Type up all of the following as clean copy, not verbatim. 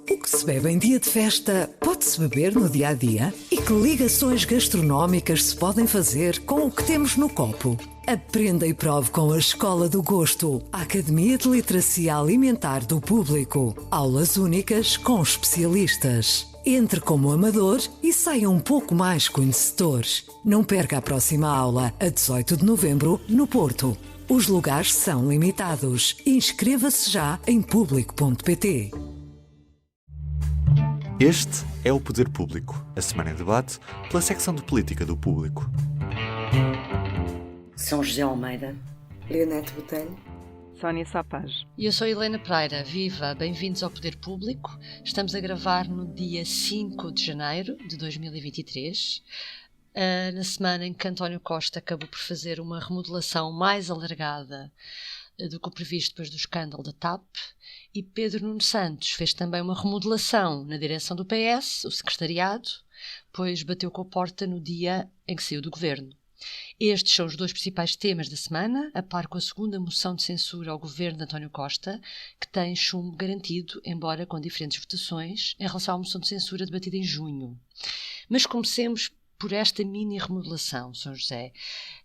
O que se bebe em dia de festa pode-se beber no dia a dia? E que ligações gastronómicas se podem fazer com o que temos no copo? Aprenda e prove com a Escola do Gosto, a Academia de Literacia Alimentar do Público. Aulas únicas com especialistas. Entre como amador e saia um pouco mais conhecedor. Não perca a próxima aula, a 18 de novembro, no Porto. Os lugares são limitados. Inscreva-se já em público.pt. Este é o Poder Público, a semana em debate pela secção de Política do Público. São José Almeida, Leonete Botelho, Sónia Sapaz. E eu sou Helena Pereira. Viva! Bem-vindos ao Poder Público. Estamos a gravar no dia 5 de janeiro de 2023, na semana em que António Costa acabou por fazer uma remodelação mais alargada do que o previsto depois do escândalo da TAP, e Pedro Nuno Santos fez também uma remodelação na direção do PS, o secretariado, pois bateu com a porta no dia em que saiu do governo. Estes são os dois principais temas da semana, a par com a segunda moção de censura ao governo de António Costa, que tem chumbo garantido, embora com diferentes votações, em relação à moção de censura debatida em junho. Mas comecemos por esta mini remodelação, São José.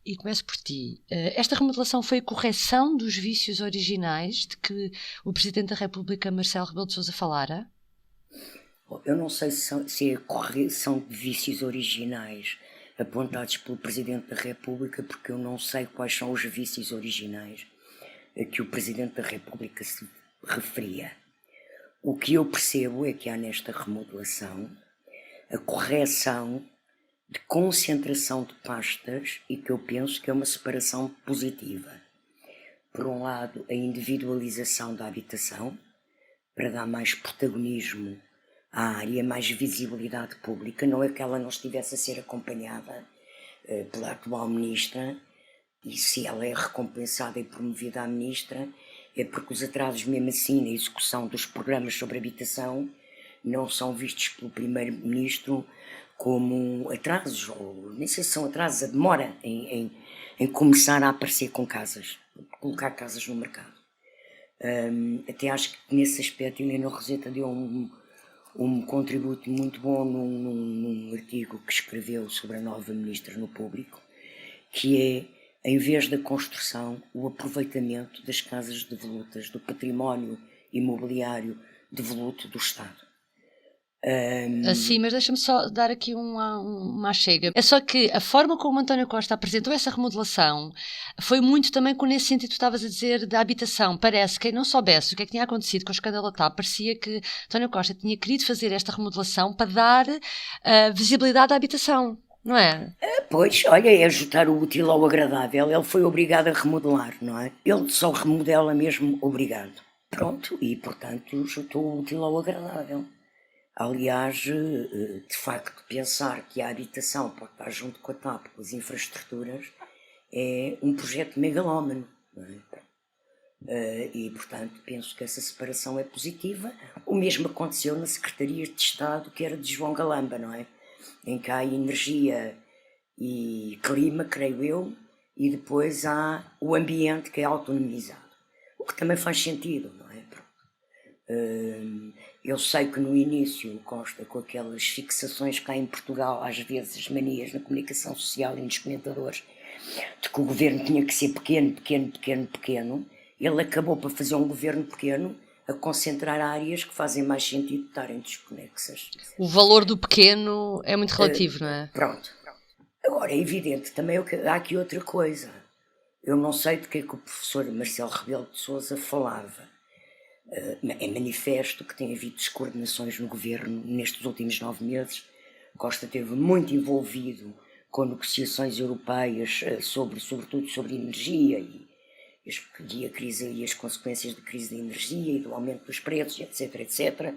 E começo por ti. Esta remodelação foi a correção dos vícios originais de que o Presidente da República, Marcelo Rebelo de Sousa, falara? Eu não sei se é a correção de vícios originais apontados pelo Presidente da República, porque eu não sei quais são os vícios originais a que o Presidente da República se referia. O que eu percebo é que há nesta remodelação a correção de concentração de pastas, e que eu penso que é uma separação positiva. Por um lado, a individualização da habitação, para dar mais protagonismo à área, mais visibilidade pública. Não é que ela não estivesse a ser acompanhada pela atual ministra, e se ela é recompensada e promovida à ministra, é porque os atrasos mesmo assim na execução dos programas sobre habitação não são vistos pelo primeiro-ministro como atrasos, ou nem sei se são atrasos, a demora em começar a aparecer com casas, colocar casas no mercado. Até acho que nesse aspecto Helena Roseta deu um contributo muito bom num artigo que escreveu sobre a nova ministra no Público, que é, em vez da construção, o aproveitamento das casas devolutas, do património imobiliário devoluto do Estado. Sim, mas deixa-me só dar aqui uma chega. É só que a forma como António Costa apresentou essa remodelação foi muito também com nesse sentido que tu estavas a dizer da habitação. Parece que quem não soubesse o que é que tinha acontecido com o escândalo da TAP, parecia que António Costa tinha querido fazer esta remodelação para dar visibilidade à habitação, não é? Pois, olha, é juntar o útil ao agradável. Ele foi obrigado a remodelar, não é? Ele só remodela mesmo obrigado. Pronto, e portanto juntou o útil ao agradável. Aliás, de facto, pensar que a habitação pode estar junto com a TAP, com as infraestruturas, é um projeto megalómano, não é? E, portanto, penso que essa separação é positiva. O mesmo aconteceu na Secretaria de Estado, que era de João Galamba, não é? Em que há energia e clima, creio eu, e depois há o ambiente, que é autonomizado. O que também faz sentido, não é? Eu sei que no início Costa, com aquelas fixações cá em Portugal, às vezes manias na comunicação social e nos comentadores, de que o governo tinha que ser pequeno, ele acabou por fazer um governo pequeno a concentrar áreas que fazem mais sentido estarem desconexas. O valor do pequeno é muito relativo, não é? Pronto. Agora, é evidente, também há aqui outra coisa. Eu não sei de que é que o professor Marcelo Rebelo de Sousa falava. É manifesto que tem havido descoordenações no governo nestes últimos 9 meses. Costa esteve muito envolvido com negociações europeias, sobretudo sobre energia e a crise e as consequências da crise da energia e do aumento dos preços, etc.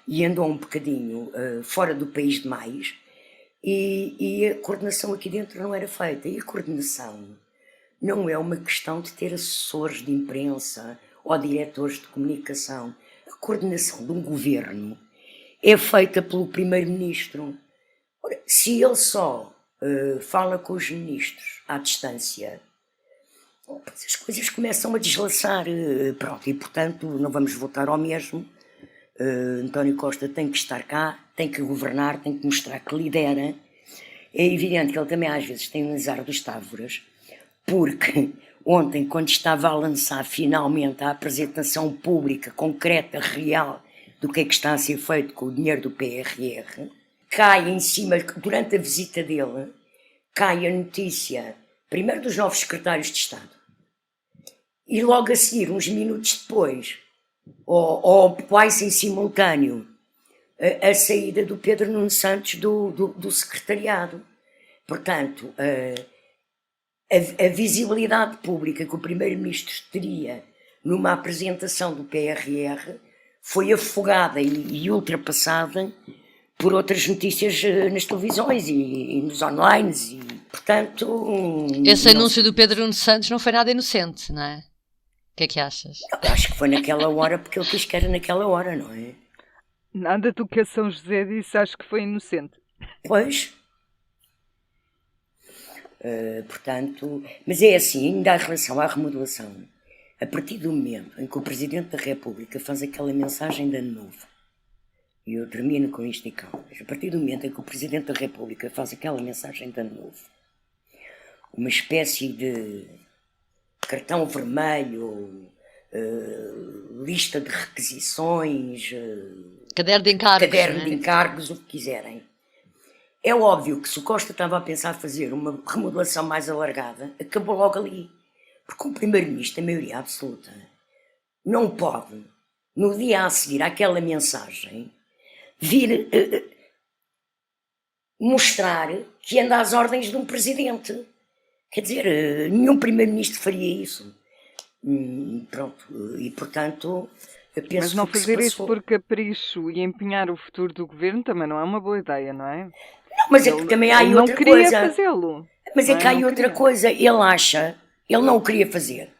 E andou um bocadinho fora do país demais, e a coordenação aqui dentro não era feita. E a coordenação não é uma questão de ter assessores de imprensa ou diretores de comunicação. A coordenação de um governo é feita pelo primeiro-ministro. Ora, se ele só fala com os ministros à distância, as coisas começam a deslaçar, pronto, e portanto não vamos voltar ao mesmo, António Costa tem que estar cá, tem que governar, tem que mostrar que lidera. É evidente que ele também às vezes tem um azar dos távoras, porque ontem, quando estava a lançar finalmente a apresentação pública, concreta, real, do que é que está a ser feito com o dinheiro do PRR, cai em cima, durante a visita dele, cai a notícia, primeiro dos novos secretários de Estado, e logo a seguir, uns minutos depois, ou quase em simultâneo, a saída do Pedro Nuno Santos do secretariado. Portanto, a visibilidade pública que o Primeiro-Ministro teria numa apresentação do PRR foi afogada e ultrapassada por outras notícias nas televisões e nos online. E, portanto, esse anúncio do Pedro Nuno Santos não foi nada inocente, não é? O que é que achas? Eu acho que foi naquela hora, porque ele quis que era naquela hora, não é? Nada do que a São José disse acho que foi inocente. Pois. Portanto, mas é assim, ainda em relação à remodelação, a partir do momento em que o Presidente da República faz aquela mensagem de Ano Novo, e eu termino com isto e calma, a partir do momento em que o Presidente da República faz aquela mensagem de Ano Novo, uma espécie de cartão vermelho, lista de requisições, caderno de encargos, o que quiserem. É óbvio que se o Costa estava a pensar fazer uma remodelação mais alargada, acabou logo ali. Porque o Primeiro-Ministro, a maioria absoluta, não pode, no dia a seguir àquela mensagem, vir mostrar que anda às ordens de um Presidente. Quer dizer, nenhum Primeiro-Ministro faria isso. Pronto, e portanto... Mas não fazer isso por capricho e empenhar o futuro do governo também não é uma boa ideia, não é? Não, mas é que também há outra coisa. Ele não queria fazê-lo. Mas é que há outra coisa. Ele acha, ele não o queria fazer.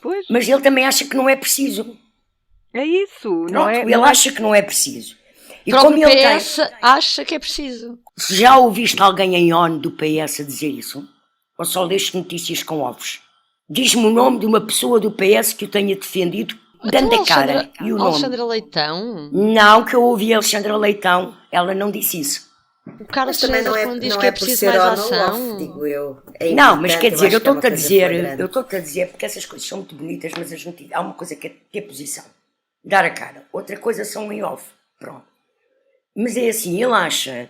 Pois. Mas ele também acha que não é preciso. É isso. Pronto, não é, ele acha que não é preciso. E como ele PS acha que é preciso. Já ouviste alguém em ONU do PS a dizer isso? Ou só leste notícias com ovos? Diz-me o nome de uma pessoa do PS que o tenha defendido, dando a cara e o nome. Alexandra Leitão? Não, que eu ouvi a Alexandra Leitão, ela não disse isso. O Carlos também César, não é, quando diz não que é é por preciso ser mais on ou ação. off, digo eu. É não, mas quer dizer, eu estou-te a dizer, porque essas coisas são muito bonitas, mas há uma coisa que é ter posição, dar a cara, outra coisa são em off, pronto. Mas é assim, ele acha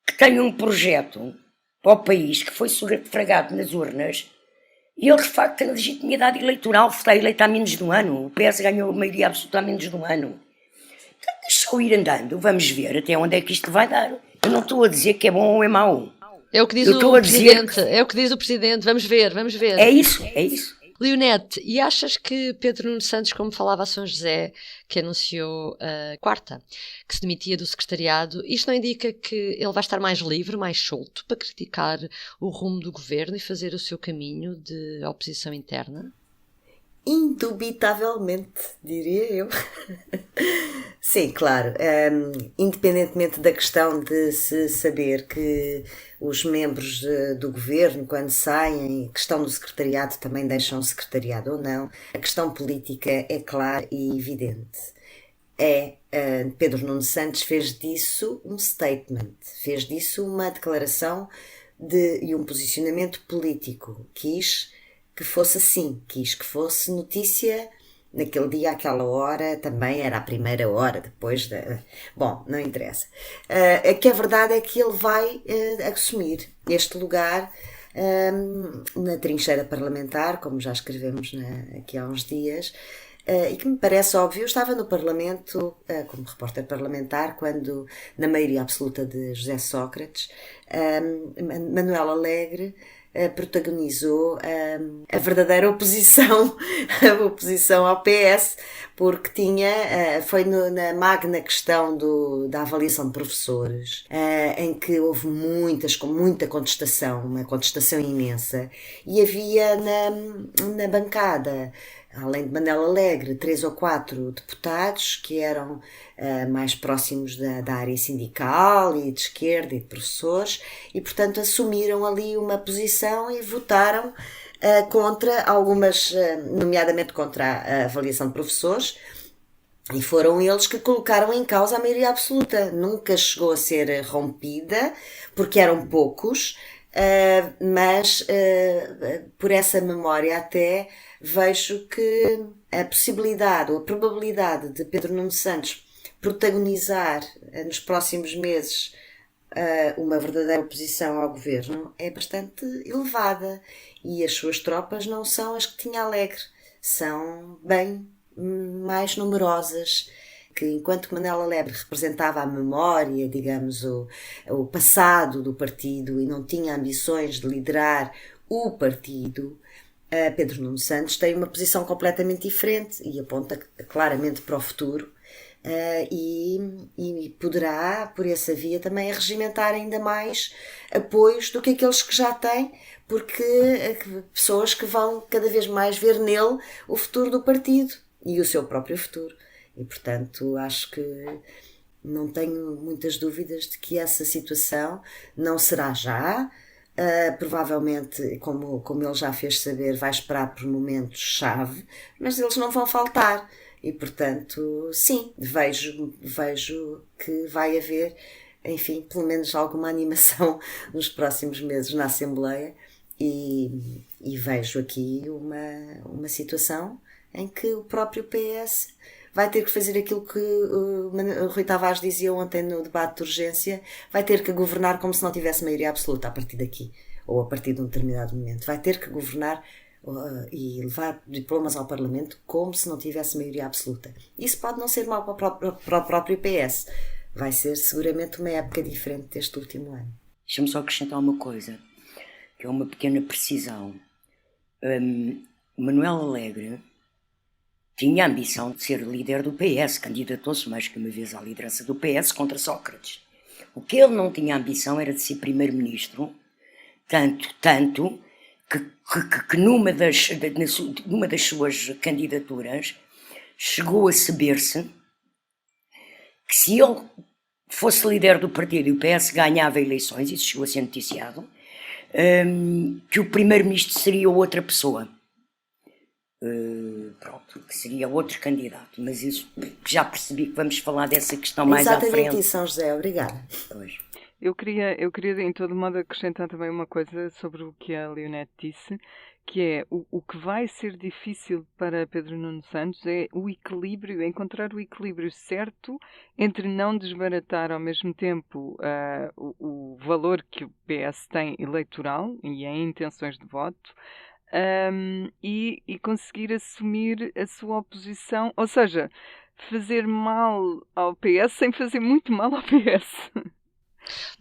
que tem um projeto para o país que foi sufragado nas urnas e ele de facto tem legitimidade eleitoral, está eleito há menos de um ano, o PS ganhou a maioria absoluta há menos de um ano. Então deixa-o ir andando, vamos ver até onde é que isto vai dar. Eu não estou a dizer que é bom ou é mau. É o que diz o Presidente, é o que diz o Presidente, vamos ver. É isso. Leonete, e achas que Pedro Nuno Santos, como falava a São José, que anunciou quarta, que se demitia do secretariado, isto não indica que ele vai estar mais livre, mais solto, para criticar o rumo do governo e fazer o seu caminho de oposição interna? Indubitavelmente, diria eu. Sim, claro. Independentemente da questão de se saber que os membros do governo, quando saem, a questão do secretariado também deixam o secretariado ou não, a questão política é clara e evidente. Pedro Nuno Santos fez disso um statement, fez disso uma declaração e um posicionamento político. Quis que fosse assim, quis que fosse notícia naquele dia, àquela hora, também era a primeira hora, depois da... Bom, não interessa. Que a verdade é que ele vai assumir este lugar na trincheira parlamentar, como já escrevemos aqui há uns dias, e que me parece óbvio. Eu estava no Parlamento como repórter parlamentar quando, na maioria absoluta de José Sócrates, Manuel Alegre protagonizou a verdadeira oposição, a oposição ao PS, porque foi na magna questão da avaliação de professores, em que houve muita contestação, uma contestação imensa, e havia na bancada, além de Manuel Alegre, 3 ou 4 deputados que eram mais próximos da área sindical e de esquerda e de professores, e portanto assumiram ali uma posição e votaram contra algumas, nomeadamente contra a avaliação de professores, E foram eles que colocaram em causa a maioria absoluta. Nunca chegou a ser rompida, porque eram poucos, mas por essa memória até vejo que a possibilidade ou a probabilidade de Pedro Nuno Santos protagonizar nos próximos meses uma verdadeira oposição ao governo é bastante elevada, e as suas tropas não são as que tinha Alegre, são bem mais numerosas, que enquanto Manela Alegre representava a memória, digamos, o passado do partido e não tinha ambições de liderar o partido, Pedro Nuno Santos tem uma posição completamente diferente e aponta claramente para o futuro. E poderá, por essa via, também regimentar ainda mais apoios do que aqueles que já têm, porque pessoas que vão cada vez mais ver nele o futuro do partido e o seu próprio futuro. E, portanto, acho que não tenho muitas dúvidas de que essa situação não será já. Provavelmente, como ele já fez saber, vai esperar por momentos-chave, mas eles não vão faltar. E, portanto, sim, vejo que vai haver, enfim, pelo menos alguma animação nos próximos meses na Assembleia, e vejo aqui uma situação em que o próprio PS vai ter que fazer aquilo que o Rui Tavares dizia ontem no debate de urgência, vai ter que governar como se não tivesse maioria absoluta a partir daqui, ou a partir de um determinado momento. Vai ter que governar e levar diplomas ao Parlamento como se não tivesse maioria absoluta. Isso pode não ser mau para o próprio PS. Vai ser seguramente uma época diferente deste último ano. Deixa-me só acrescentar uma coisa, que é uma pequena precisão. Manuel Alegre tinha a ambição de ser líder do PS, candidatou-se mais que uma vez à liderança do PS contra Sócrates. O que ele não tinha ambição era de ser primeiro-ministro, tanto que numa das suas candidaturas chegou a saber-se que se ele fosse líder do partido e o PS ganhava eleições, isso chegou a ser noticiado, que o primeiro-ministro seria outra pessoa. Que seria outro candidato, mas isso já percebi que vamos falar dessa questão mais à frente. Exatamente isso, São José, obrigada. Pois. Eu queria em todo modo acrescentar também uma coisa sobre o que a Leonete disse, que é o que vai ser difícil para Pedro Nuno Santos é encontrar o equilíbrio certo entre não desbaratar ao mesmo tempo o valor que o PS tem eleitoral e em intenções de voto, e conseguir assumir a sua oposição, ou seja, fazer mal ao PS sem fazer muito mal ao PS.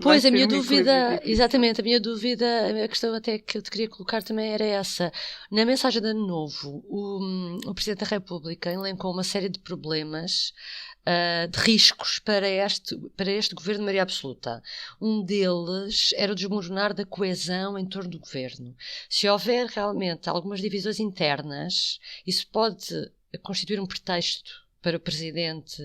Pois, a minha dúvida, exatamente, a questão até que eu te queria colocar também era essa. Na mensagem de Ano Novo, o Presidente da República elencou uma série de problemas, de riscos para este governo de maioria absoluta. Um deles era o desmoronar da coesão em torno do governo. Se houver realmente algumas divisões internas, isso pode constituir um pretexto para o Presidente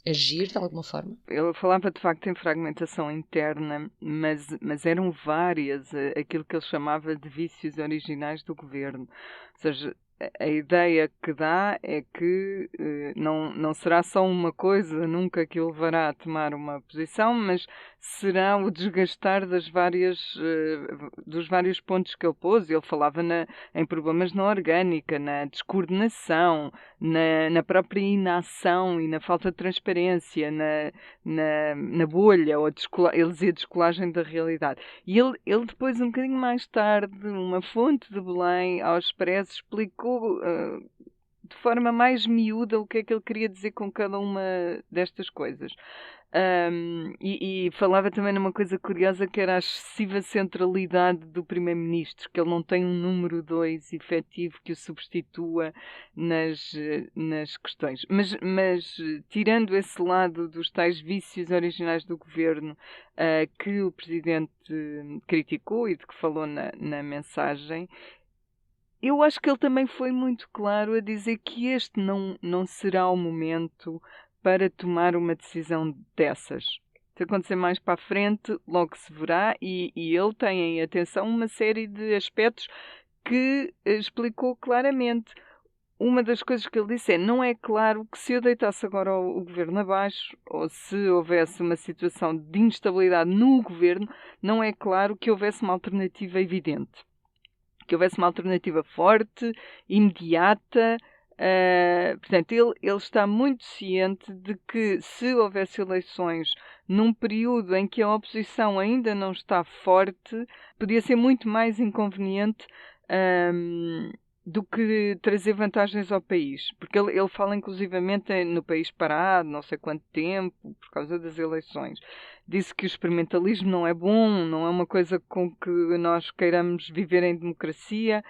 agir de alguma forma? Ele falava de facto em fragmentação interna, mas eram várias, aquilo que ele chamava de vícios originais do governo. Ou seja, a ideia que dá é que não será só uma coisa nunca que o levará a tomar uma posição, mas será o desgastar dos vários pontos que ele pôs. Ele falava em problemas na orgânica, na descoordenação, na própria inação e na falta de transparência, na bolha, ele dizia descolagem da realidade. E ele depois, um bocadinho mais tarde, uma fonte de Belém, ao Expresso, explicou de forma mais miúda o que é que ele queria dizer com cada uma destas coisas. E falava também numa coisa curiosa, que era a excessiva centralidade do Primeiro-Ministro, que ele não tem um número 2 efetivo que o substitua nas questões. Mas tirando esse lado dos tais vícios originais do governo, que o Presidente criticou e de que falou na mensagem, eu acho que ele também foi muito claro a dizer que este não será o momento para tomar uma decisão dessas. Se acontecer mais para a frente, logo se verá, e ele tem em atenção uma série de aspectos que explicou claramente. uma das coisas que ele disse não é claro que se eu deitasse agora o governo abaixo, ou se houvesse uma situação de instabilidade no governo, não é claro que houvesse uma alternativa evidente. Que houvesse uma alternativa forte, imediata. Portanto, ele está muito ciente de que se houvesse eleições num período em que a oposição ainda não está forte, podia ser muito mais inconveniente do que trazer vantagens ao país. Porque ele fala inclusivamente no país parado, não sei quanto tempo, por causa das eleições. Disse que o experimentalismo não é bom, não é uma coisa com que nós queiramos viver em democracia,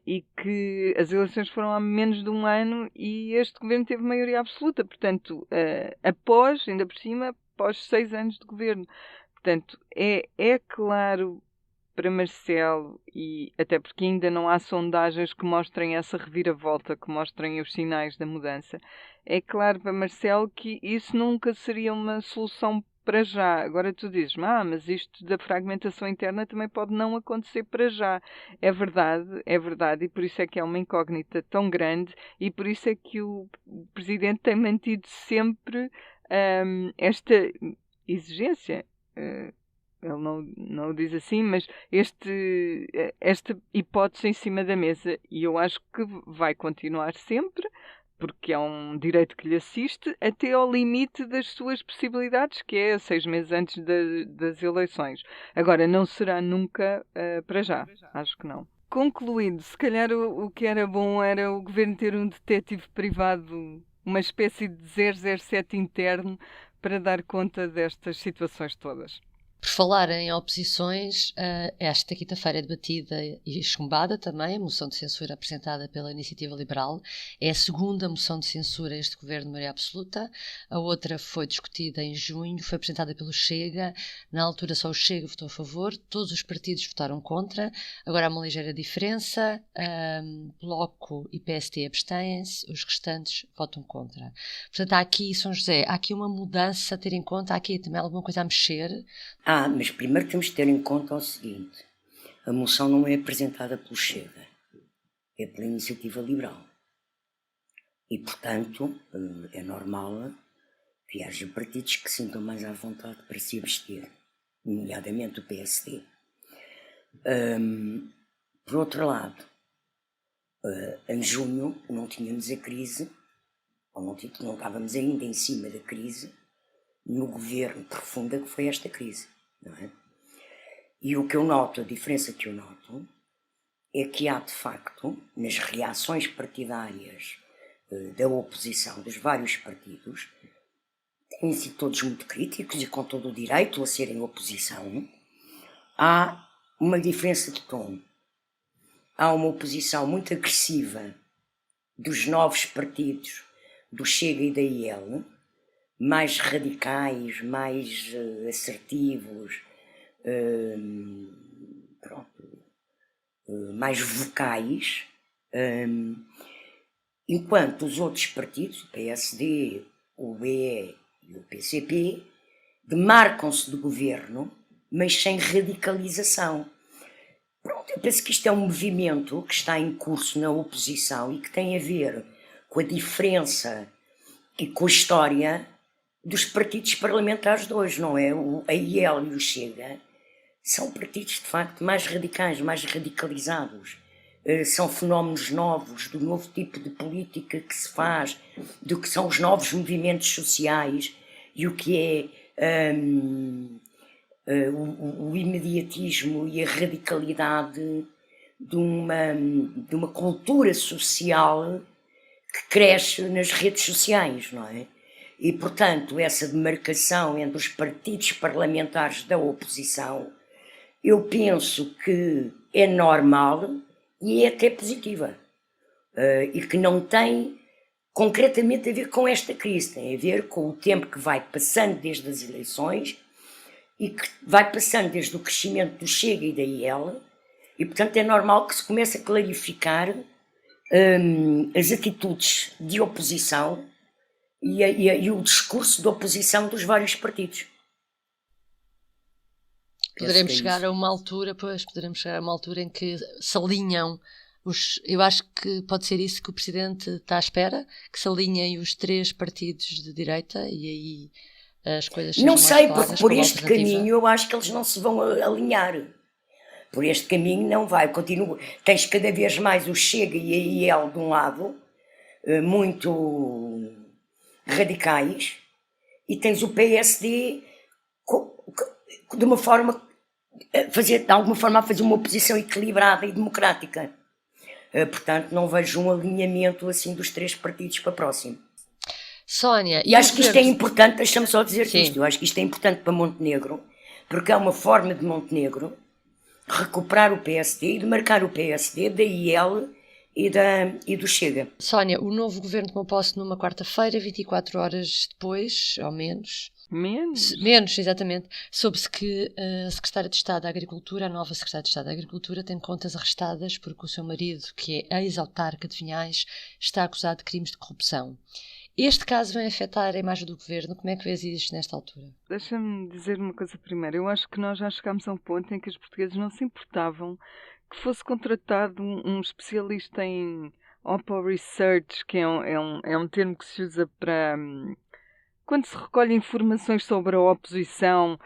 e que as eleições foram há menos de um ano e este governo teve maioria absoluta. Portanto, ainda por cima, após 6 anos de governo. Portanto, é claro para Marcelo, e até porque ainda não há sondagens que mostrem essa reviravolta, que mostrem os sinais da mudança, é claro para Marcelo que isso nunca seria uma solução para já. Agora tu dizes, mas isto da fragmentação interna também pode não acontecer para já. É verdade, e por isso é que é uma incógnita tão grande, e por isso é que o Presidente tem mantido sempre esta exigência. Ele não o diz assim, mas esta hipótese em cima da mesa, e eu acho que vai continuar sempre, porque é um direito que lhe assiste, até ao limite das suas possibilidades, que é 6 meses antes das eleições. Agora, não será nunca para já, acho que não. Concluindo, se calhar o que era bom era o governo ter um detetive privado, uma espécie de 007 interno, para dar conta destas situações todas. Por falar em oposições, esta quinta-feira é debatida e chumbada também a moção de censura apresentada pela Iniciativa Liberal. É a segunda moção de censura a este governo de maioria absoluta. A outra foi discutida em junho, foi apresentada pelo Chega. Na altura só o Chega votou a favor, todos os partidos votaram contra. Agora há uma ligeira diferença. Bloco e PSD abstêm-se, os restantes votam contra. Portanto, há aqui, São José, há aqui uma mudança a ter em conta, há aqui também alguma coisa a mexer. Mas primeiro temos de ter em conta o seguinte: a moção não é apresentada pelo Chega, é pela Iniciativa Liberal. E, portanto, é normal que haja partidos que sintam mais à vontade para se abster, nomeadamente o PSD. Por outro lado, em junho não tínhamos a crise, ou não estávamos ainda em cima da crise, no governo profunda que foi esta crise, não é? E o que eu noto, a diferença que eu noto, é que há de facto, nas reações partidárias da oposição, dos vários partidos, têm sido todos muito críticos e com todo o direito a serem oposição, há uma diferença de tom. Há uma oposição muito agressiva dos novos partidos, do Chega e da IEL, mais radicais, mais assertivos, mais vocais, enquanto os outros partidos, o PSD, o BE e o PCP, demarcam-se do governo, mas sem radicalização. Eu penso que isto é um movimento que está em curso na oposição e que tem a ver com a diferença e com a história dos partidos parlamentares de hoje, não é? A IEL e o Chega são partidos, de facto, mais radicais, mais radicalizados. São fenómenos novos, do novo tipo de política que se faz, do que são os novos movimentos sociais e o que é o imediatismo e a radicalidade de uma cultura social que cresce nas redes sociais, não é? E, portanto, essa demarcação entre os partidos parlamentares da oposição, eu penso que é normal e é até positiva. E que não tem concretamente a ver com esta crise, tem a ver com o tempo que vai passando desde as eleições e que vai passando desde o crescimento do Chega e da IEL, e, portanto, é normal que se comece a clarificar as atitudes de oposição e o discurso de oposição dos vários partidos. Poderemos chegar a uma altura em que se alinham Eu acho que pode ser isso que o Presidente está à espera, que se alinhem os 3 partidos de direita e aí as coisas sejam Não mais sei, claras porque por como este alternativa. caminho eu acho que eles não se vão alinhar. Por este caminho não vai, continua. Tens cada vez mais o Chega e a IEL de um lado, muito radicais, e tens o PSD de uma forma de alguma forma a fazer uma oposição equilibrada e democrática. Portanto, não vejo um alinhamento assim dos 3 partidos para próximo. Sónia, e acho que isto é importante, deixa-me só dizer Sim. isto, eu acho que isto é importante para Montenegro, porque é uma forma de Montenegro recuperar o PSD e de marcar o PSD da IEL e do Chega. Sónia, o novo governo tomou posse numa quarta-feira, 24 horas depois, ou menos. Menos, exatamente. Soube-se que a Secretária de Estado da Agricultura, a nova Secretária de Estado da Agricultura, tem contas arrestadas porque o seu marido, que é ex-autarca de Vinhais, está acusado de crimes de corrupção. Este caso vem afetar a imagem do governo. Como é que vês isto nesta altura? Deixa-me dizer uma coisa primeiro. Eu acho que nós já chegámos a um ponto em que os portugueses não se importavam que fosse contratado um especialista em Oppo Research, que é um termo que se usa para quando se recolhe informações sobre a oposição,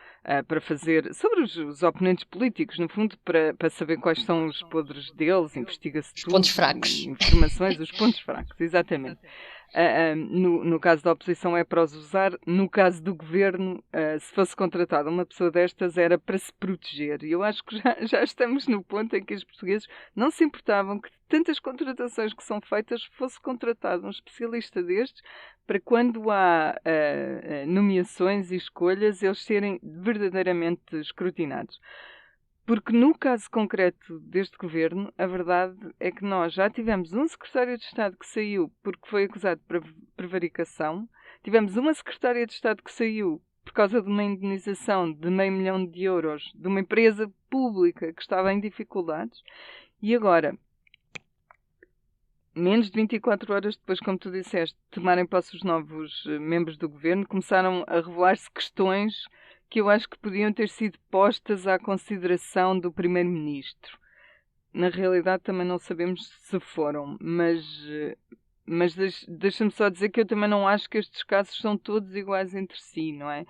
para fazer sobre os oponentes políticos, no fundo, para saber quais são os podres deles, investiga-se tudo. Os pontos fracos. Informações, os pontos fracos, exatamente. No caso da oposição é para os usar, no caso do governo, se fosse contratada uma pessoa destas era para se proteger. E eu acho que já estamos no ponto em que os portugueses não se importavam que tantas contratações que são feitas fosse contratado um especialista destes para quando há nomeações e escolhas eles serem verdadeiramente escrutinados. Porque no caso concreto deste governo, a verdade é que nós já tivemos um secretário de Estado que saiu porque foi acusado de prevaricação, tivemos uma secretária de Estado que saiu por causa de uma indenização de €500 mil de uma empresa pública que estava em dificuldades, e agora, menos de 24 horas depois, como tu disseste, de tomarem posse os novos membros do governo, começaram a revelar-se questões que eu acho que podiam ter sido postas à consideração do Primeiro-Ministro. Na realidade também não sabemos se foram, mas deixa-me só dizer que eu também não acho que estes casos são todos iguais entre si, não é?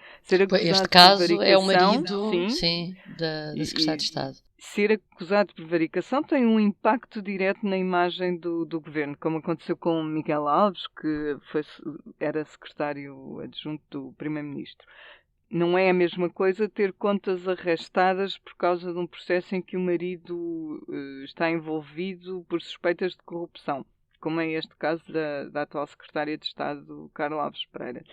Este caso é o marido da Secretária de Estado. Ser acusado de prevaricação tem um impacto direto na imagem do governo, como aconteceu com Miguel Alves, que era secretário adjunto do Primeiro-Ministro. Não é a mesma coisa ter contas arrastadas por causa de um processo em que o marido está envolvido por suspeitas de corrupção, como é este caso da atual secretária de Estado, Carla Alves Pereira.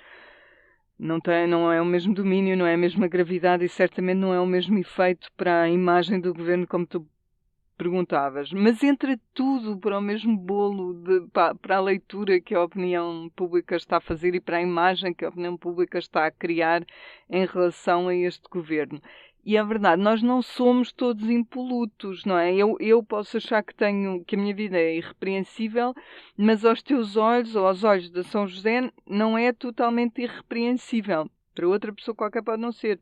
Não é o mesmo domínio, não é a mesma gravidade e certamente não é o mesmo efeito para a imagem do governo, como tu perguntavas. Mas entra tudo para o mesmo bolo, para a leitura que a opinião pública está a fazer e para a imagem que a opinião pública está a criar em relação a este governo. E é verdade, nós não somos todos impolutos, não é? Eu posso achar que a minha vida é irrepreensível, mas aos teus olhos, ou aos olhos de São José, não é totalmente irrepreensível. Para outra pessoa qualquer pode não ser.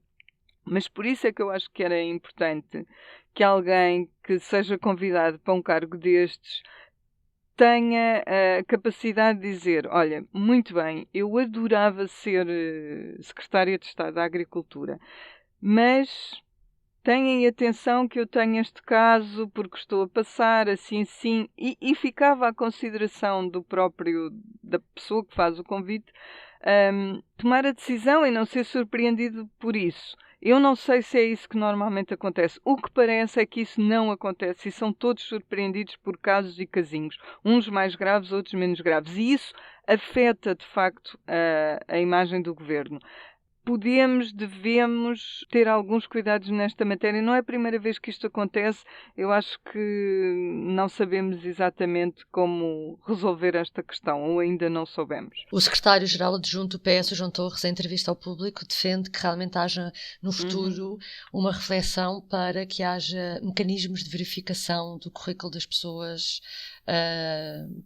Mas por isso é que eu acho que era importante que alguém que seja convidado para um cargo destes tenha a capacidade de dizer: olha, muito bem, eu adorava ser secretária de Estado da Agricultura, mas tenham atenção que eu tenho este caso porque estou a passar assim, e ficava à consideração da pessoa que faz o convite tomar a decisão e não ser surpreendido por isso. Eu não sei se é isso que normalmente acontece. O que parece é que isso não acontece e são todos surpreendidos por casos e casinhos. Uns mais graves, outros menos graves. E isso afeta, de facto, a imagem do governo. Devemos ter alguns cuidados nesta matéria. Não é a primeira vez que isto acontece. Eu acho que não sabemos exatamente como resolver esta questão, ou ainda não soubemos. O secretário-geral adjunto do PS, João Torres, em entrevista ao Público, defende que realmente haja no futuro uma reflexão para que haja mecanismos de verificação do currículo das pessoas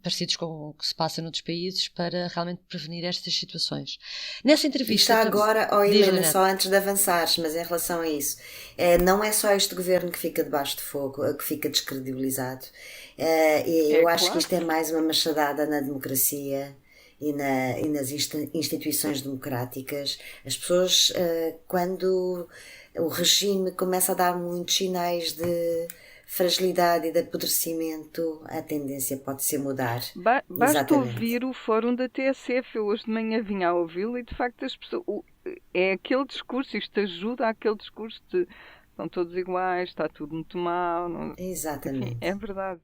parecidos com o que se passa noutros países para realmente prevenir estas situações. Nessa entrevista... Está agora, Helena, só antes de avançares, mas em relação a isso, não é só este governo que fica debaixo de fogo, que fica descredibilizado. Eu acho que isto é mais uma machadada na democracia e nas instituições democráticas. As pessoas, quando o regime começa a dar muitos sinais de fragilidade e de apodrecimento, a tendência pode ser mudar. Basta ouvir o fórum da TSF. Eu hoje de manhã vinha a ouvi-lo e de facto as pessoas, é aquele discurso, isto ajuda àquele discurso de são todos iguais, está tudo muito mal. Não... Exatamente. Enfim, é verdade.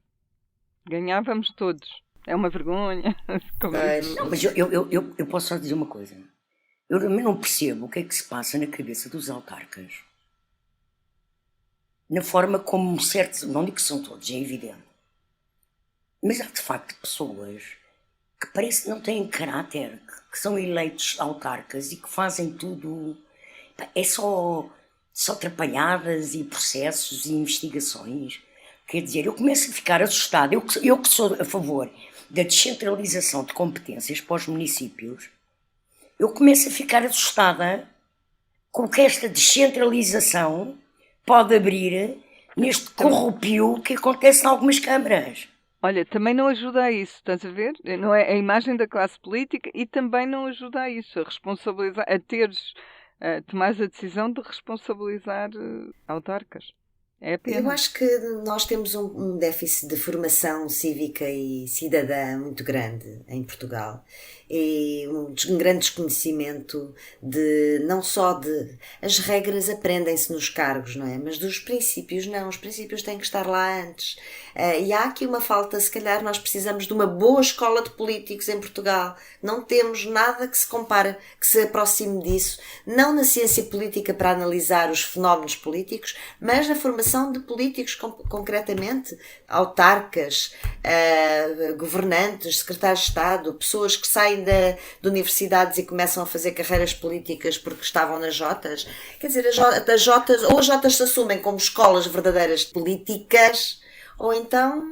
Ganhávamos todos. É uma vergonha. Não, mas eu posso só dizer uma coisa. Eu também não percebo o que é que se passa na cabeça dos autarcas. Na forma como certos, não digo que são todos, é evidente. Mas há de facto pessoas que parece que não têm caráter, que são eleitos autarcas e que fazem tudo. É só atrapalhadas e processos e investigações. Quer dizer, eu começo a ficar assustada. Eu que sou a favor da descentralização de competências para os municípios, eu começo a ficar assustada com que esta descentralização pode abrir neste corrupio que acontece em algumas câmaras. Olha, também não ajuda a isso, estás a ver? Não é a imagem da classe política e também não ajuda a isso, a responsabilizar, tomares a decisão de responsabilizar autarcas. É pena. Eu acho que nós temos um déficit de formação cívica e cidadã muito grande em Portugal. E um grande desconhecimento não só de... As regras aprendem-se nos cargos, não é? Mas dos princípios, não. Os princípios têm que estar lá antes. E há aqui uma falta, se calhar nós precisamos de uma boa escola de políticos em Portugal. Não temos nada que se compare, que se aproxime disso. Não na ciência política para analisar os fenómenos políticos, mas na formação de políticos, concretamente, autarcas, governantes, secretários de Estado, pessoas que saem de universidades e começam a fazer carreiras políticas porque estavam nas Jotas. Quer dizer, as Jotas se assumem como escolas verdadeiras políticas, ou então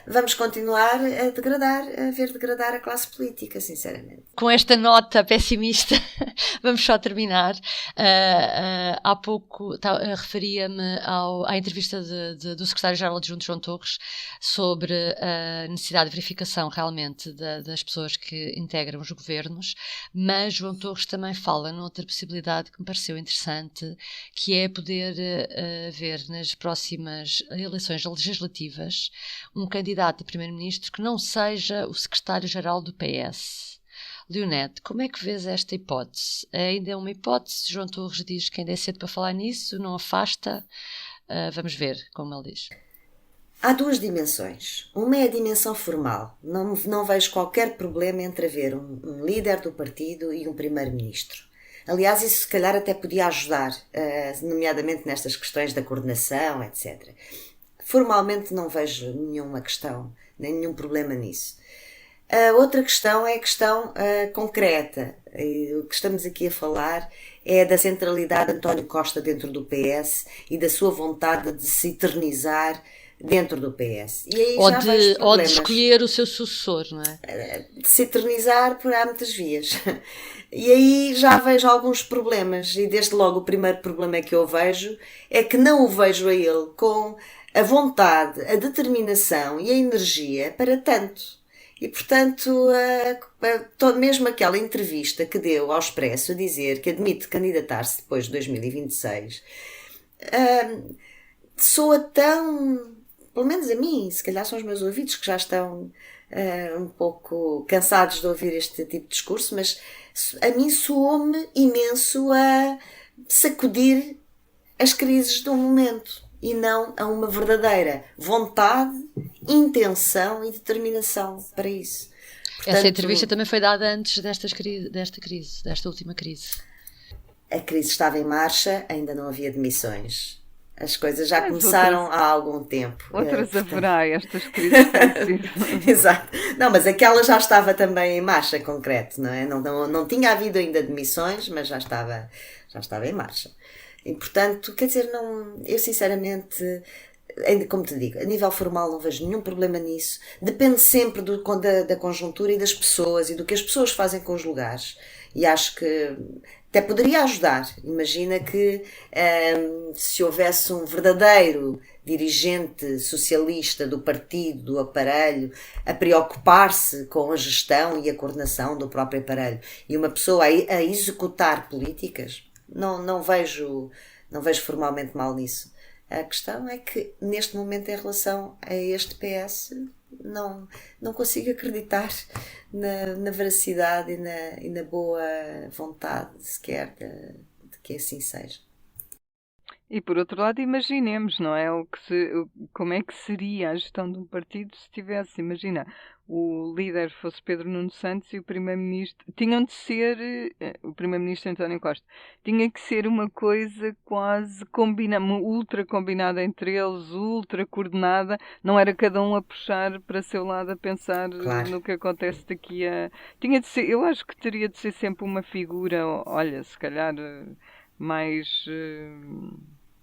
vamos continuar a ver degradar a classe política, sinceramente. Com esta nota pessimista, vamos só terminar. Há pouco referia-me à entrevista do secretário-geral adjunto João Torres sobre a necessidade de verificação realmente das pessoas que integram os governos, mas João Torres também fala noutra possibilidade que me pareceu interessante, que é poder ver nas próximas eleições legislativas um candidato a primeiro-ministro que não seja o secretário-geral do PS. Leonete, como é que vês esta hipótese? Ainda é uma hipótese? João Torres diz que ainda é cedo para falar nisso, não afasta. Vamos ver, como ele diz. Há duas dimensões. Uma é a dimensão formal. Não vejo qualquer problema entre haver um líder do partido e um primeiro-ministro. Aliás, isso se calhar até podia ajudar, nomeadamente nestas questões da coordenação, etc. Formalmente não vejo nenhuma questão, nem nenhum problema nisso. A outra questão é a questão concreta. E o que estamos aqui a falar é da centralidade de António Costa dentro do PS e da sua vontade de se eternizar dentro do PS. E aí ou de escolher o seu sucessor, não é? De se eternizar há muitas vias. E aí já vejo alguns problemas. E desde logo o primeiro problema que eu vejo é que não o vejo a ele com a vontade, a determinação e a energia para tanto. E, portanto, mesmo aquela entrevista que deu ao Expresso a dizer que admite candidatar-se depois de 2026, soa tão, pelo menos a mim, se calhar são os meus ouvidos que já estão um pouco cansados de ouvir este tipo de discurso, mas a mim soou-me imenso a sacudir as crises do momento. E não a uma verdadeira vontade, intenção e determinação para isso. Portanto, essa entrevista também foi dada antes desta última crise. A crise estava em marcha, ainda não havia demissões. As coisas já começaram há algum tempo. Outras haverá, estas crises têm sido. Exato. Não, mas aquela já estava também em marcha, concreto, não é? Não tinha havido ainda demissões, mas já estava em marcha. E, portanto, quer dizer, eu sinceramente como te digo, a nível formal não vejo nenhum problema nisso. Depende sempre da conjuntura e das pessoas e do que as pessoas fazem com os lugares. E acho que até poderia ajudar. Imagina que se houvesse um verdadeiro dirigente socialista do partido, do aparelho, a preocupar-se com a gestão e a coordenação do próprio aparelho e uma pessoa a executar políticas, não vejo formalmente mal nisso. A questão é que neste momento em relação a este PS não consigo acreditar na veracidade e na boa vontade sequer de que assim seja. E por outro lado, imaginemos, não é? Como é que seria a gestão de um partido se tivesse, imagina, o líder fosse Pedro Nuno Santos e o primeiro-ministro, tinham de ser, o primeiro-ministro António Costa, tinha que ser uma coisa quase combinada, ultra combinada entre eles, ultra coordenada, não era cada um a puxar para seu lado a pensar Claro. no que acontece daqui a... Tinha de ser, eu acho que teria de ser sempre uma figura, olha, se calhar mais...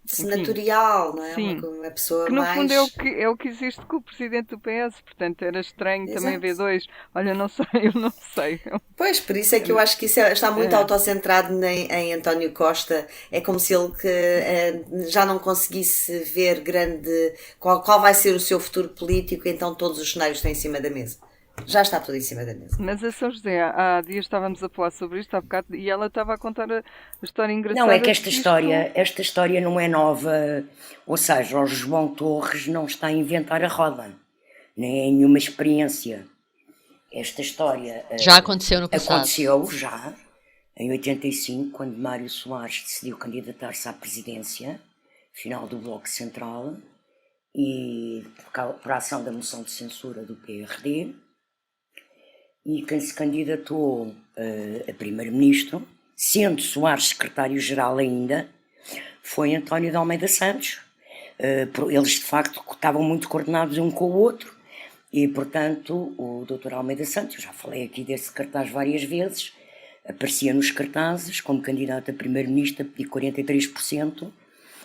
senatorial, não é? Sim, Uma pessoa que no mais... fundo é o que existe com o presidente do PS, portanto era estranho também Exato. ver dois. Olha, não sei, eu não sei. Pois, por isso é que eu acho que isso está muito autocentrado em António Costa. É como se ele já não conseguisse ver qual vai ser o seu futuro político, então todos os cenários estão em cima da mesa. Já está tudo em cima da mesa. Mas a São José, há dias estávamos a falar sobre isto, há bocado, e ela estava a contar a história engraçada. Não, é que esta história não é nova, ou seja, o João Torres não está a inventar a roda, nem é nenhuma experiência. Esta história já aconteceu no passado. Aconteceu já, em 85, quando Mário Soares decidiu candidatar-se à presidência, final do Bloco Central, e por ação da moção de censura do PRD, e quem se candidatou a primeiro-ministro, sendo Soares secretário-geral ainda, foi António de Almeida Santos. Eles, de facto, estavam muito coordenados um com o outro e, portanto, o Dr. Almeida Santos, eu já falei aqui desse cartaz várias vezes, aparecia nos cartazes como candidato a primeiro-ministro a pedir 43%.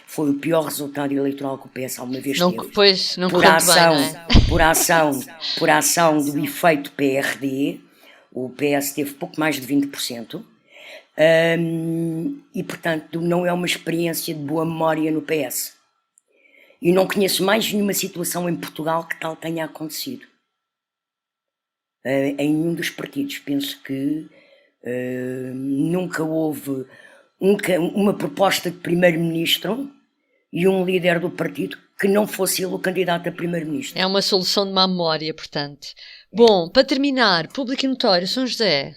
Foi o pior resultado eleitoral que o PS alguma vez teve. Pois, não por ação, bem, não é? por ação do efeito PRD, o PS teve pouco mais de 20%. E, portanto, não é uma experiência de boa memória no PS. E não conheço mais nenhuma situação em Portugal que tal tenha acontecido. Em nenhum dos partidos. Penso que nunca houve uma proposta de primeiro-ministro e um líder do partido que não fosse ele o candidato a primeiro-ministro. É uma solução de má memória, portanto. Bom, para terminar, público e notório, São José.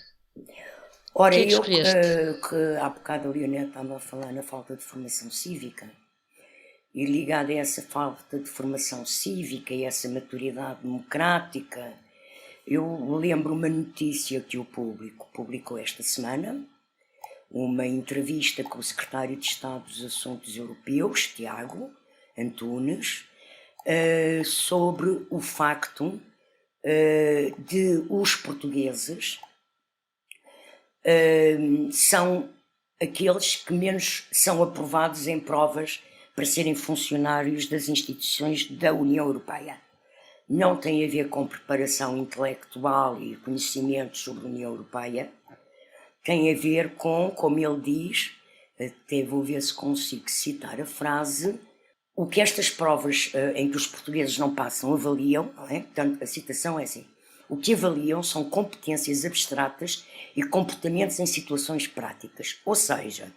Ora, que é que eu escolheste? que há bocado a Leonete estava a falar na falta de formação cívica, e ligada a essa falta de formação cívica e essa maturidade democrática, eu lembro uma notícia que o Público publicou esta semana, uma entrevista com o secretário de Estado dos Assuntos Europeus, Tiago Antunes, sobre o facto de os portugueses são aqueles que menos são aprovados em provas para serem funcionários das instituições da União Europeia. Não tem a ver com preparação intelectual e conhecimento sobre a União Europeia, tem a ver com, como ele diz, até vou ver se consigo citar a frase, o que estas provas em que os portugueses não passam avaliam, não é? Portanto, a citação é assim, o que avaliam são competências abstratas e comportamentos em situações práticas, ou seja,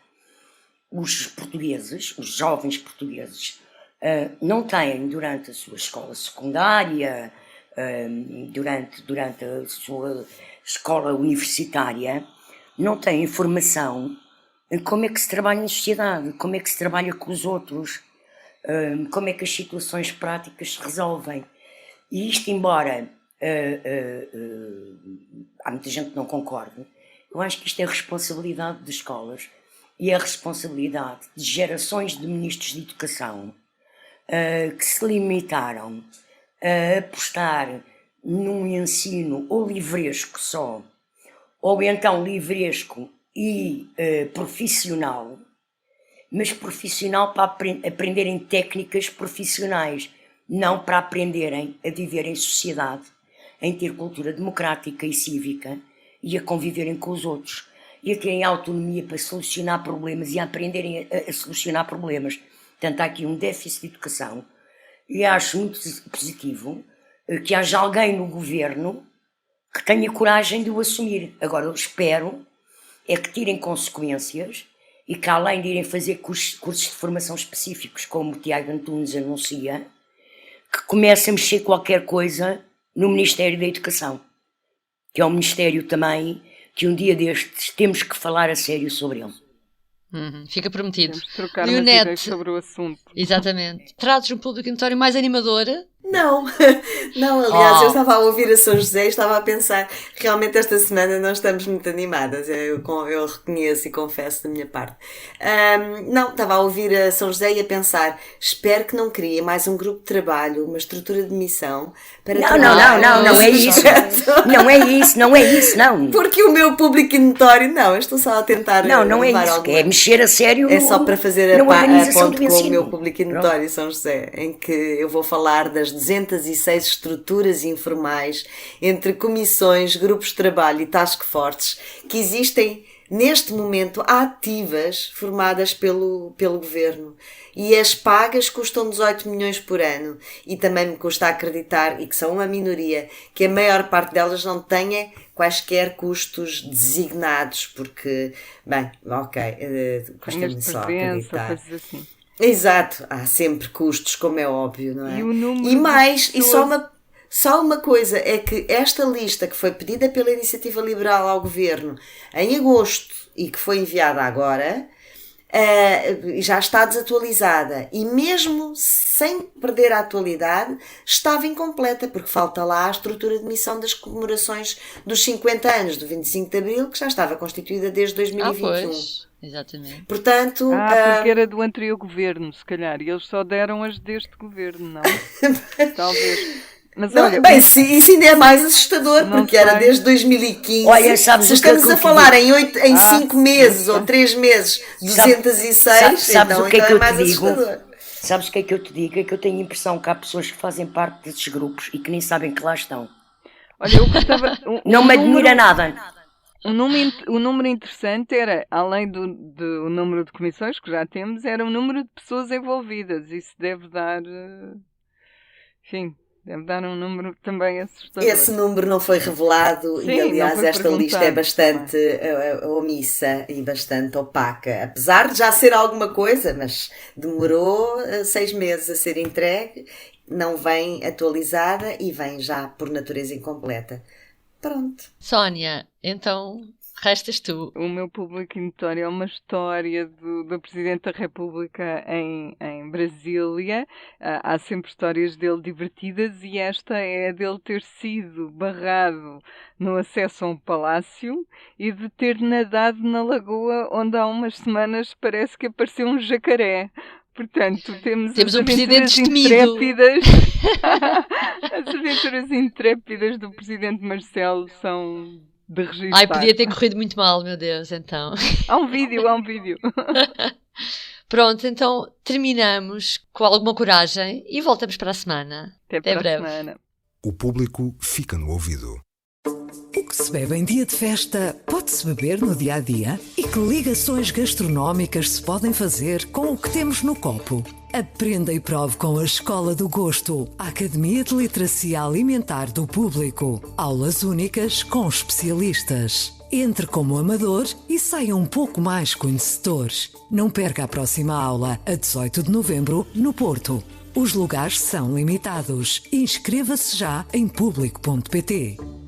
os portugueses, os jovens portugueses, não têm durante a sua escola secundária, durante a sua escola universitária, não têm informação em como é que se trabalha em sociedade, como é que se trabalha com os outros, como é que as situações práticas se resolvem. E isto, embora há muita gente que não concorde, eu acho que isto é a responsabilidade das escolas e é a responsabilidade de gerações de ministros de educação que se limitaram a apostar num ensino ou livresco só, ou então livresco e profissional, mas profissional para aprenderem técnicas profissionais, não para aprenderem a viver em sociedade, em ter cultura democrática e cívica e a conviverem com os outros e a terem autonomia para solucionar problemas e a aprenderem a solucionar problemas. Portanto, há aqui um déficit de educação e acho muito positivo que haja alguém no governo que tenha coragem de o assumir. Agora, eu espero é que tirem consequências e que, além de irem fazer cursos de formação específicos, como o Tiago Antunes anuncia, que comecem a mexer qualquer coisa no Ministério da Educação, que é um ministério também que um dia destes temos que falar a sério sobre ele. Fica prometido. Temos de trocar umas ideias sobre o assunto. Exatamente. Trazes um público notório mais animador? Não, aliás, eu estava a ouvir a São José e estava a pensar, realmente esta semana não estamos muito animadas, eu reconheço e confesso da minha parte. Não, estava a ouvir a São José e a pensar, espero que não criem mais um grupo de trabalho, uma estrutura de missão para não é isso. Não é isso. Porque o meu público notório, não, eu estou só a tentar não é isso, é mexer a sério. É só para fazer a ponte com o meu público notório, São José, em que eu vou falar das 206 estruturas informais entre comissões, grupos de trabalho e task forces que existem neste momento ativas, formadas pelo governo. E as pagas custam 18 milhões por ano. E também me custa acreditar, e que são uma minoria, que a maior parte delas não tenha quaisquer custos designados, porque, custa-me só acreditar. Assim. Exato, há sempre custos, como é óbvio, não é? E só uma coisa, é que esta lista que foi pedida pela Iniciativa Liberal ao Governo em agosto e que foi enviada agora, já está desatualizada e mesmo sem perder a atualidade estava incompleta, porque falta lá a estrutura de missão das comemorações dos 50 anos do 25 de Abril, que já estava constituída desde 2021. Pois. Exatamente. Portanto, porque era do anterior governo, se calhar, e eles só deram as deste governo, não? Talvez. Mas olha, isso ainda é mais assustador, porque era desde 2015. Olha, sabes se estamos a falar em 5 meses ou 3 meses, 206, sabes então o que é que é eu mais te digo? assustador. Sabes o que é que eu te digo? É que eu tenho a impressão que há pessoas que fazem parte desses grupos e que nem sabem que lá estão. Olha, eu gostava... Não me admira nada. O número interessante era, além do número de comissões que já temos, era o número de pessoas envolvidas. Isso deve dar... deve dar um número também assustador. Esse número não foi revelado. Sim, e, aliás, esta lista é bastante também omissa e bastante opaca. Apesar de já ser alguma coisa, mas demorou 6 meses a ser entregue, não vem atualizada e vem já por natureza incompleta. Pronto. Sónia, então restas tu. O meu público notório é uma história do Presidente da República em Brasília. Há sempre histórias dele divertidas e esta é a dele ter sido barrado no acesso a um palácio e de ter nadado na lagoa onde há umas semanas parece que apareceu um jacaré. Portanto, temos um presidente intrépidas. As aventuras intrépidas do Presidente Marcelo são de registrar. Podia ter corrido muito mal, meu Deus, então. Há um vídeo. Pronto, então terminamos com alguma coragem e voltamos para a semana. Até breve. A semana. O público fica no ouvido. O que se bebe em dia de festa pode-se beber no dia-a-dia? E que ligações gastronómicas se podem fazer com o que temos no copo? Aprenda e prove com a Escola do Gosto, a Academia de Literacia Alimentar do Público. Aulas únicas com especialistas. Entre como amador e saia um pouco mais conhecedor. Não perca a próxima aula, a 18 de novembro, no Porto. Os lugares são limitados. Inscreva-se já em público.pt.